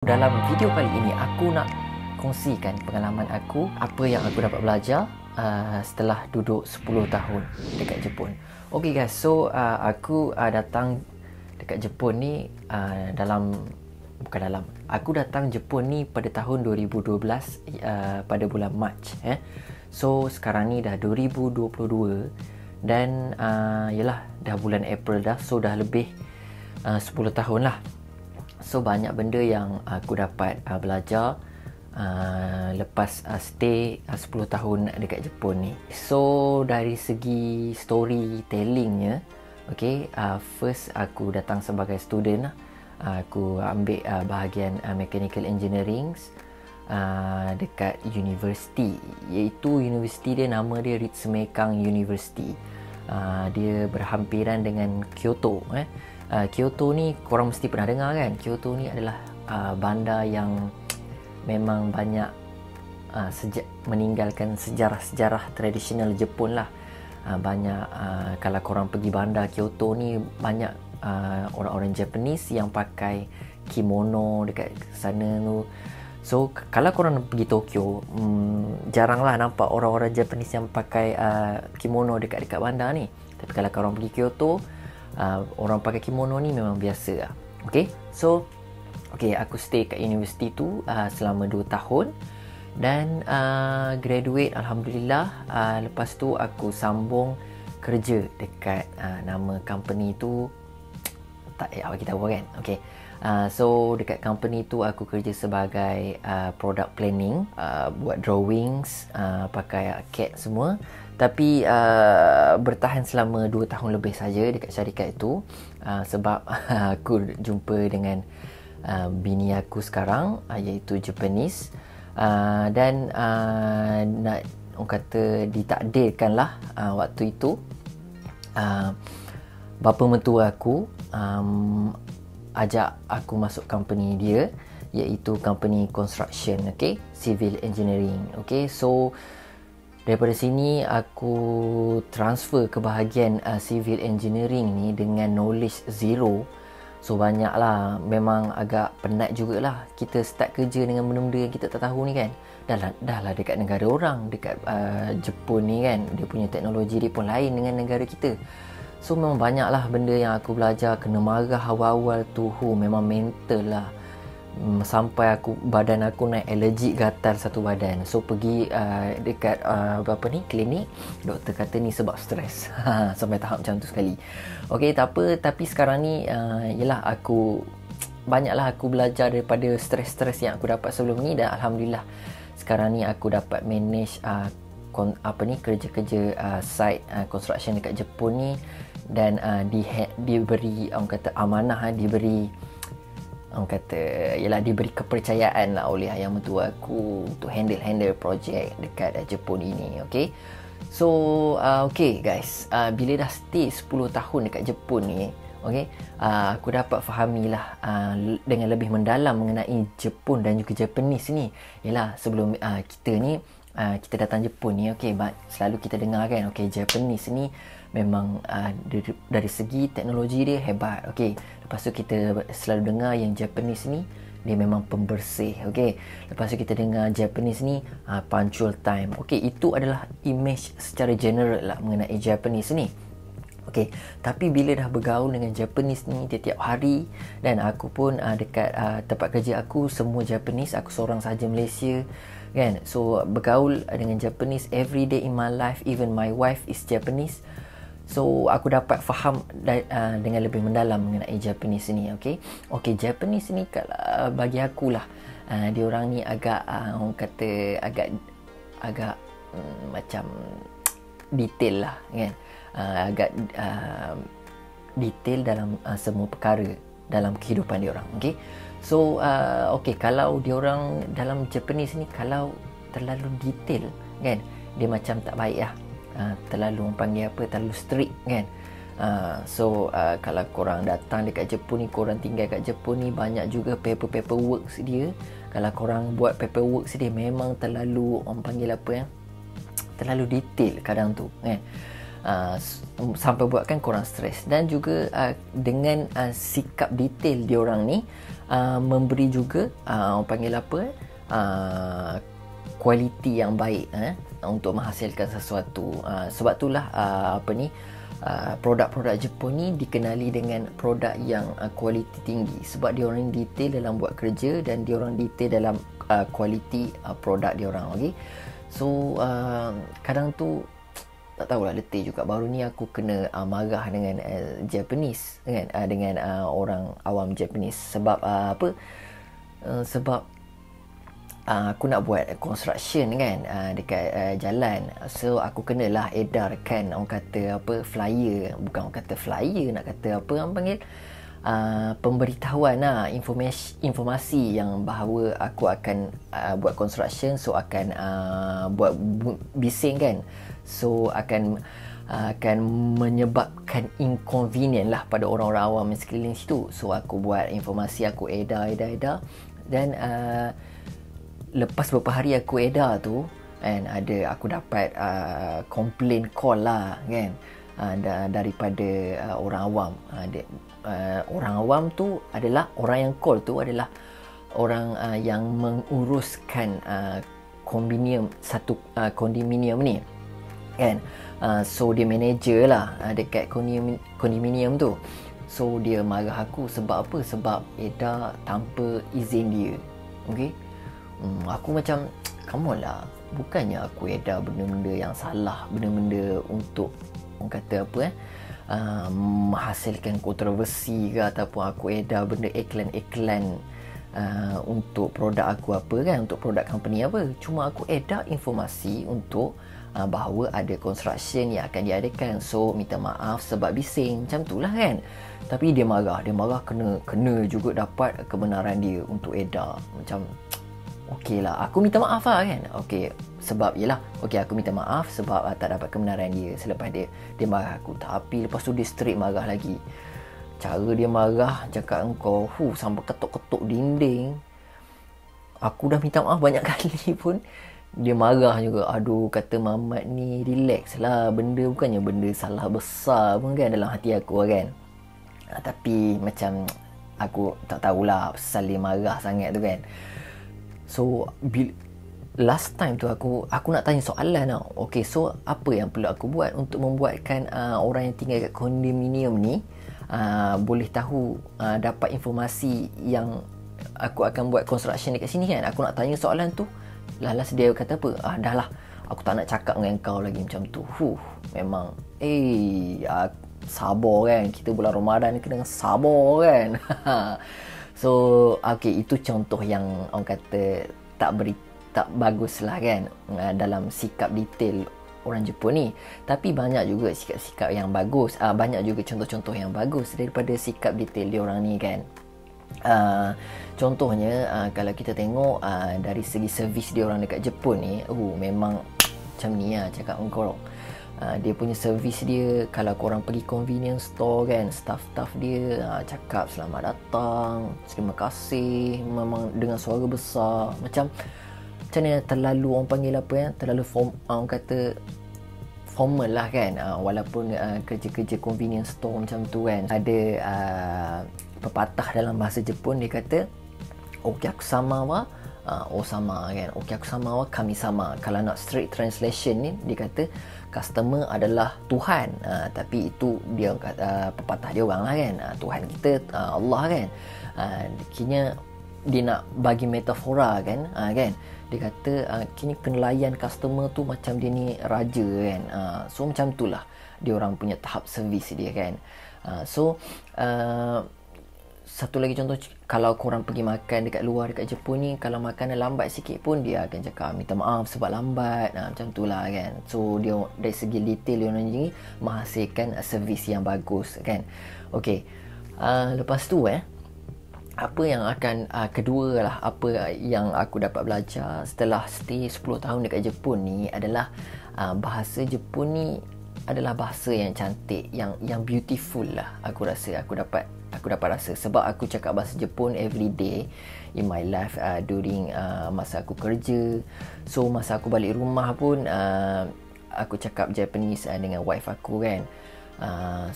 Dalam video kali ini aku nak kongsikan pengalaman aku, apa yang aku dapat belajar setelah duduk 10 tahun dekat Jepun. Okay guys, so aku datang dekat Jepun ni aku datang Jepun ni pada tahun 2012 pada bulan Mac. So sekarang ni dah 2022 dan yalah dah bulan April dah, so dah lebih 10 tahun lah. So banyak benda yang aku dapat belajar lepas stay 10 tahun dekat Jepun ni. So dari segi storytellingnya, okay, first aku datang sebagai student lah. Aku ambil bahagian mechanical engineering dekat universiti, iaitu universiti dia, nama dia Ritsumeikan University. Dia berhampiran dengan Kyoto. Kyoto ni korang mesti pernah dengar kan. Kyoto ni adalah bandar yang memang banyak meninggalkan sejarah-sejarah tradisional Jepun lah. Banyak kalau korang pergi bandar Kyoto ni, banyak orang-orang Japanese yang pakai kimono dekat sana tu. So kalau korang pergi Tokyo, jaranglah nampak orang-orang Japanese yang pakai kimono dekat bandar ni. Tapi kalau korang pergi Kyoto, orang pakai kimono ni memang biasa lah. Okay, so aku stay kat universiti tu selama 2 tahun dan graduate Alhamdulillah. Lepas tu aku sambung kerja dekat nama company tu tak payah bagi tahu kan. Okay, so dekat company tu aku kerja sebagai product planning, buat drawings, pakai CAD semua. Tapi bertahan selama 2 tahun lebih saja dekat syarikat itu, sebab aku jumpa dengan bini aku sekarang, iaitu Japanese, dan nak orang kata ditakdirkan lah waktu itu bapa mentua aku ajak aku masuk company dia, iaitu company construction, okay, civil engineering. Okay, so daripada sini aku transfer ke bahagian civil engineering ni dengan knowledge zero. So banyaklah, memang agak penat jugalah kita start kerja dengan benda-benda yang kita tak tahu ni kan. Dah lah dekat negara orang, dekat Jepun ni kan, dia punya teknologi dia pun lain dengan negara kita. So memang banyaklah benda yang aku belajar. Kena marah awal-awal tu, memang mental lah. Sampai badan aku naik alergik, gatal satu badan. So pergi dekat klinik, doktor kata ni sebab stres. Sampai tahap macam tu sekali. Okay, tak apa. Tapi sekarang ni yelah, banyaklah aku belajar daripada stres-stres yang aku dapat sebelum ni. Dan Alhamdulillah sekarang ni aku dapat manage kerja-kerja site construction dekat Jepun ni. Dan diberi orang kata amanah, diberi kepercayaan lah oleh ayah mentua aku untuk handle projek dekat Jepun ini. Okay, so okay guys, bila dah stay 10 tahun dekat Jepun ni, okay, aku dapat fahamilah dengan lebih mendalam mengenai Jepun dan juga Japanese ni. Yalah, sebelum kita datang Jepun ni, okay, selalu kita dengar kan, okay, Japanese ni memang dari segi teknologi dia hebat. Okay, lepas tu kita selalu dengar yang Japanese ni dia memang pembersih. Okay, lepas tu kita dengar Japanese ni punctual time. Okay, itu adalah image secara general lah mengenai Japanese ni. Okay, tapi bila dah bergaul dengan Japanese ni tiap hari, dan aku pun dekat tempat kerja aku semua Japanese, aku seorang sahaja Malaysia kan. So bergaul dengan Japanese every day in my life, even my wife is Japanese. So aku dapat faham dengan lebih mendalam mengenai Japanese ni. Okay, Japanese ni bagi aku lah, dia orang ni agak orang kata agak macam detail lah kan. Agak detail dalam semua perkara dalam kehidupan dia orang. Okay, so kalau dia orang dalam Japanese ni, kalau terlalu detail kan, dia macam tak baik lah. Terlalu terlalu strict kan. Kalau korang datang dekat Jepun ni, korang tinggal kat Jepun ni, banyak juga paper works dia. Kalau korang buat paper works dia memang terlalu terlalu detail kadang tu kan. sampai buatkan korang stres. Dan juga dengan sikap detail diorang ni memberi juga orang panggil apa kualiti yang baik untuk menghasilkan sesuatu. Sebab itulah produk-produk Jepun ni dikenali dengan produk yang kualiti tinggi, sebab dia orang detail dalam buat kerja dan dia orang detail dalam kualiti produk dia orang. Okay? So kadang tu tak tahulah, letih juga. Baru ni aku kena marah dengan Japanese kan, dengan orang awam Japanese sebab sebab aku nak buat construction kan dekat jalan. So aku kenalah edarkan orang kata flyer, bukan orang kata flyer, nak kata orang panggil pemberitahuan informasi yang bahawa aku akan buat construction. So akan buat bising kan. So akan menyebabkan inconvenient lah pada orang-orang awam yang sekeliling situ. So aku buat informasi, aku edar dan lepas beberapa hari aku edar tu kan, aku dapat komplain call lah kan, daripada orang awam. Orang awam tu adalah orang yang call tu adalah orang yang menguruskan kondominium ni kan. So dia manager lah dekat kondominium tu. So dia marah aku sebab apa? Sebab edar tanpa izin dia. Okay. Aku macam, come on lah, bukannya aku edar benda-benda yang salah, benda-benda untuk orang kata menghasilkan kontroversi ke, ataupun aku edar benda iklan-iklan untuk produk aku kan, untuk produk company cuma aku edar informasi untuk bahawa ada construction yang akan diadakan. So minta maaf sebab bising, macam tu lah kan. Tapi dia marah kena juga dapat kebenaran dia untuk edar. Macam okey lah, aku minta maaf lah kan. Okey, sebab aku minta maaf sebab tak dapat kebenaran dia selepas dia marah aku. Tapi lepas tu dia straight marah lagi. Cara dia marah, cakap engkau sampai ketuk-ketuk dinding. Aku dah minta maaf banyak kali pun dia marah juga. Aduh, kata Mamat ni relax lah, benda bukannya benda salah besar pun kan dalam hati aku kan. Tapi macam aku tak tahulah pasal dia marah sangat tu kan. So last time tu aku nak tanya soalan tau. Okay, so apa yang perlu aku buat untuk membuatkan orang yang tinggal kat kondominium ni boleh tahu, dapat informasi yang aku akan buat construction dekat sini kan. Aku nak tanya soalan tu. Last dia kata apa? Dah lah, aku tak nak cakap dengan kau lagi macam tu. Memang sabar kan. Kita bulan Ramadan ni kena sabar kan. So okay, itu contoh yang orang kata tak bagus lah kan dalam sikap detail orang Jepun ni. Tapi banyak juga sikap-sikap yang bagus, banyak juga contoh-contoh yang bagus daripada sikap detail dia orang ni kan. Contohnya kalau kita tengok dari segi servis dia orang dekat Jepun ni, memang macam ni lah cakap engkau. Dia punya servis dia, kalau korang pergi convenience store kan, staff dia cakap selamat datang, terima kasih, memang dengan suara besar, macam ni terlalu orang panggil terlalu orang kata formal lah kan. Walaupun kerja-kerja convenience store macam tu kan, ada pepatah dalam bahasa Jepun, dia kata okyakusama wa osama kan, okyakusama wa kami sama. Kalau nak straight translation ni, dia kata customer adalah Tuhan, tapi itu dia pepatah dia orang lah kan. Tuhan kita Allah kan. Kini dia nak bagi metafora kan, dia kata kini kena layan customer tu macam dia ni raja kan. So macam tu lah dia orang punya tahap servis dia kan. Satu lagi contoh, kalau korang pergi makan dekat luar dekat Jepun ni, kalau makanan lambat sikit pun dia akan cakap minta maaf sebab lambat, macam tu lah kan. So dia dari segi detail dia orang ni menghasilkan servis yang bagus kan. Okay, lepas tu apa yang akan kedua lah, apa yang aku dapat belajar setelah stay 10 tahun dekat Jepun ni adalah bahasa Jepun ni adalah bahasa yang cantik, yang beautiful lah. Aku rasa aku dapat rasa sebab aku cakap bahasa Jepun every day in my life during masa aku kerja. So masa aku balik rumah pun aku cakap Japanese dengan wife aku kan.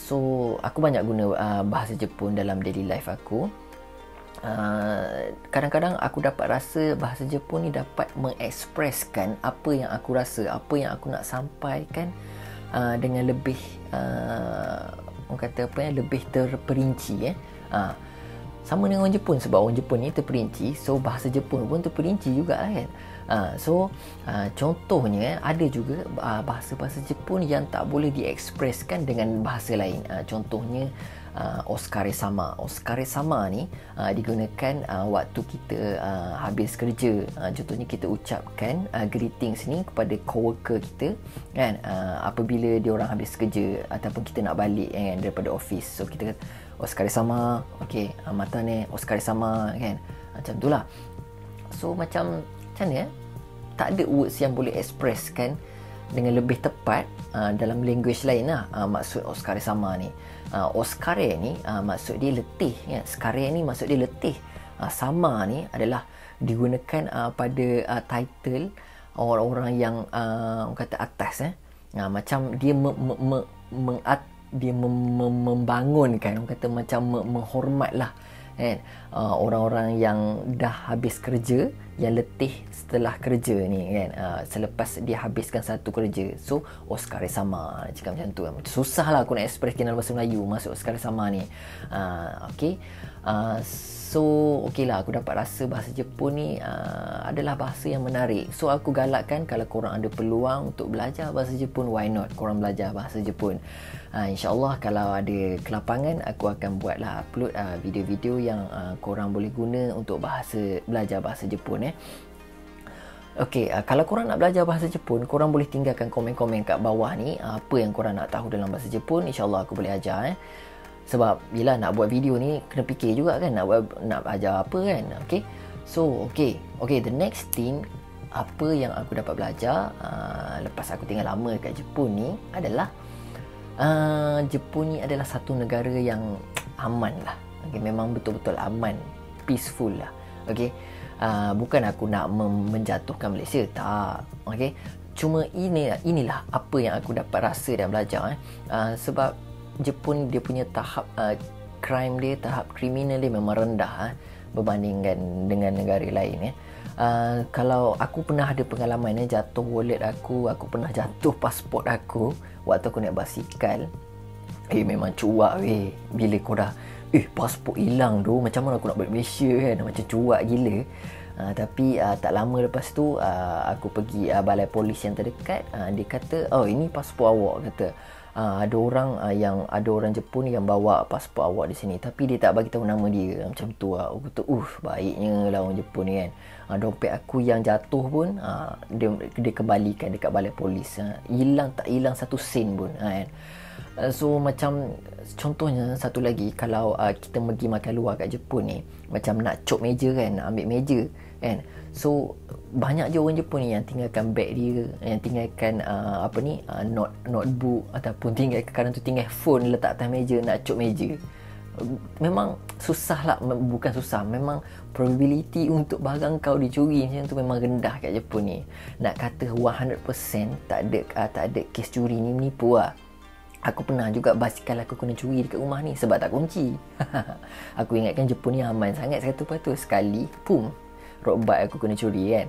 So aku banyak guna bahasa Jepun dalam daily life aku. Kadang-kadang aku dapat rasa bahasa Jepun ni dapat mengekspreskan apa yang aku rasa, apa yang aku nak sampaikan dengan lebih orang kata apa yang lebih terperinci sama dengan orang Jepun, sebab orang Jepun ni terperinci, so bahasa Jepun pun terperinci juga kan. Contohnya ada juga bahasa-bahasa Jepun yang tak boleh diekspreskan dengan bahasa lain. Contohnya Oskare-sama. Oskare-sama ni digunakan waktu kita habis kerja. Contohnya kita ucapkan greetings ni kepada coworker kita kan, apabila dia orang habis kerja ataupun kita nak balik kan daripada office. So kita kata Oskare-sama, okey, mata ni Oskare-sama kan, macam tu lah. So macam ni tak ada words yang boleh expresskan dengan lebih tepat dalam language lain lah maksud Oskare-sama ni. Oskare ni maksud dia letih ya. Skare ni maksud dia letih. Sama ni adalah digunakan pada title orang-orang yang orang kata atas macam dia membangunkan, orang kata macam menghormat lah kan, orang-orang yang dah habis kerja, yang letih setelah kerja ni kan, selepas dia habiskan satu kerja. So Oskare-sama, cakap macam tu. Susah lah aku nak expresskan dalam bahasa Melayu maksud Oskare-sama ni. Okay. So okey lah, aku dapat rasa bahasa Jepun ni adalah bahasa yang menarik. So aku galakkan kalau korang ada peluang untuk belajar bahasa Jepun, why not korang belajar bahasa Jepun. InsyaAllah kalau ada kelapangan, aku akan buatlah upload video-video yang korang boleh guna untuk belajar bahasa Jepun. Okey, kalau korang nak belajar bahasa Jepun, korang boleh tinggalkan komen-komen kat bawah ni apa yang korang nak tahu dalam bahasa Jepun. InsyaAllah aku boleh ajar sebab bila nak buat video ni kena fikir juga kan, nak ajar apa kan. Okay. So okay, the next thing apa yang aku dapat belajar lepas aku tinggal lama kat Jepun ni adalah Jepun ni adalah satu negara yang aman lah. Okay, memang betul-betul aman, peaceful lah. Okay. Bukan aku nak menjatuhkan Malaysia, tak. Okay. Cuma inilah apa yang aku dapat rasa dan belajar sebab Jepun dia punya tahap crime dia, tahap kriminal dia memang rendah berbandingkan dengan negara lain. Kalau aku pernah ada pengalaman jatuh wallet aku pernah jatuh pasport aku waktu aku naik basikal. Memang cuak bila kau dah pasport hilang tu, macam mana aku nak balik Malaysia kan, macam cuak gila. Tapi tak lama lepas tu aku pergi balai polis yang terdekat. Dia kata, ini pasport awak, kata. Ada orang Jepun yang bawa pasport awak di sini, tapi dia tak bagi tahu nama dia. Macam tu lah. Aku kata, baiknya lah orang Jepun ni kan. Dompet aku yang jatuh pun dia kembalikan dekat balai polis. Tak hilang satu sen pun kan. So macam contohnya satu lagi, kalau kita pergi makan luar kat Jepun ni, macam nak cop meja kan, nak ambil meja kan. So banyak je orang Jepun ni yang tinggalkan beg dia, yang tinggalkan notebook ataupun kadang tu tinggal phone letak atas meja nak cop meja. Memang susah lah, bukan susah, memang probability untuk barang kau dicuri macam tu memang rendah kat Jepun ni. Nak kata 100% tak ada kes curi ni menipu lah. Aku pernah juga basikal aku kena curi dekat rumah ni sebab tak kunci. Aku ingatkan Jepun ni aman sangat 100%. Sekali, road bike aku kena curi kan.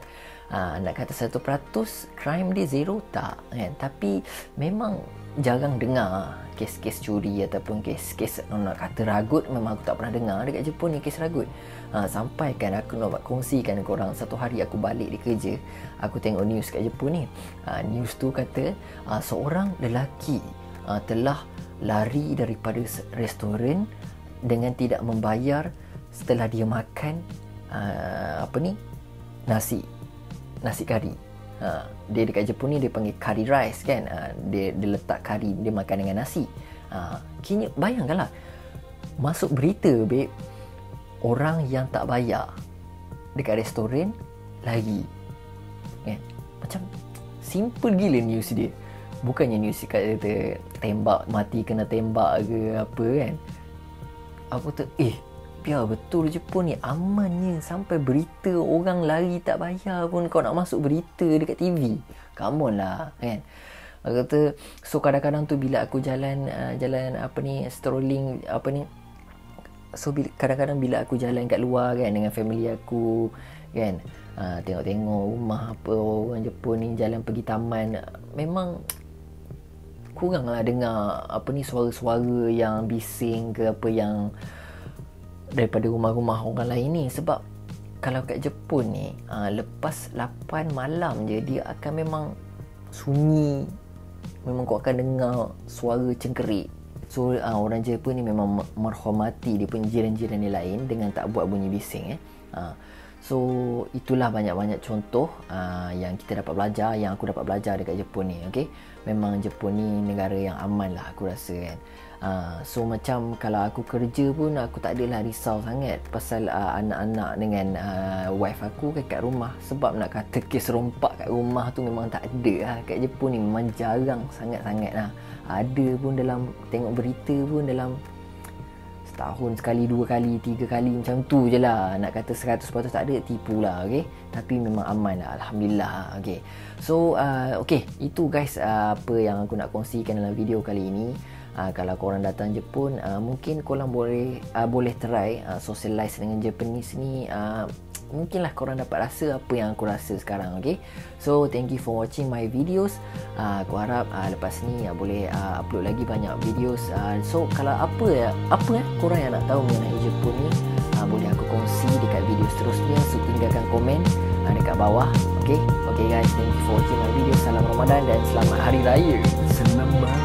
Nak kata 100% crime dia zero, tak kan. Tapi memang jarang dengar kes-kes curi ataupun kes-kes nak kata ragut. Memang aku tak pernah dengar dekat Jepun ni kes ragut. Sampai kan aku nak kongsikan korang, satu hari aku balik di kerja, aku tengok news kat Jepun ni. News tu kata seorang lelaki telah lari daripada restoran dengan tidak membayar setelah dia makan nasi kari. Dia dekat Jepun ni dia panggil curry rice kan. Dia letak kari, dia makan dengan nasi. Kini bayangkanlah, masuk berita babe, orang yang tak bayar dekat restoran lagi kan. Macam simple gila news dia. Bukannya news kata tembak, mati kena tembak ke apa kan. Aku tu biar betul Jepun ni amannya sampai berita orang lari tak bayar pun kau nak masuk berita dekat TV. Come on lah kan. Aku kata, so kadang-kadang tu bila aku jalan strolling so kadang-kadang bila aku jalan kat luar kan dengan family aku kan, tengok-tengok rumah apa orang Jepun ni jalan pergi taman, memang kuranglah dengar suara-suara yang bising ke apa yang daripada rumah-rumah orang lain ni. Sebab kalau kat Jepun ni lepas 8 malam je dia akan memang sunyi, memang kau akan dengar suara cengkerik. So orang Jepun ni memang menghormati dia punya jiran-jiran dia lain dengan tak buat bunyi bising. So itulah banyak-banyak contoh yang kita dapat belajar, yang aku dapat belajar dekat Jepun ni. Okay? Memang Jepun ni negara yang aman lah aku rasa kan. So macam kalau aku kerja pun aku tak adalah risau sangat pasal anak-anak dengan wife aku kat rumah. Sebab nak kata kes rompak kat rumah tu memang tak ada lah. Kat Jepun ni memang jarang sangat-sangat lah. Ada pun dalam tengok berita pun dalam setahun sekali, 2 kali, 3 kali macam tu je lah. Nak kata 100% tak ada, tipu lah. Okay? Tapi memang aman lah, Alhamdulillah. Okay. So okay, itu guys apa yang aku nak kongsikan dalam video kali ini. Kalau korang datang Jepun, mungkin korang boleh try socialize dengan Japanese ni. Mungkinlah korang dapat rasa apa yang aku rasa sekarang. Okay? So thank you for watching my videos. Aku harap lepas ni boleh upload lagi banyak videos. So kalau apa korang yang nak tahu mengenai Jepun ni, boleh aku kongsi dekat video seterusnya. So tinggalkan komen dekat bawah. Okay guys, thank you for watching my video. Salam Ramadan dan selamat Hari Raya. Senang banget.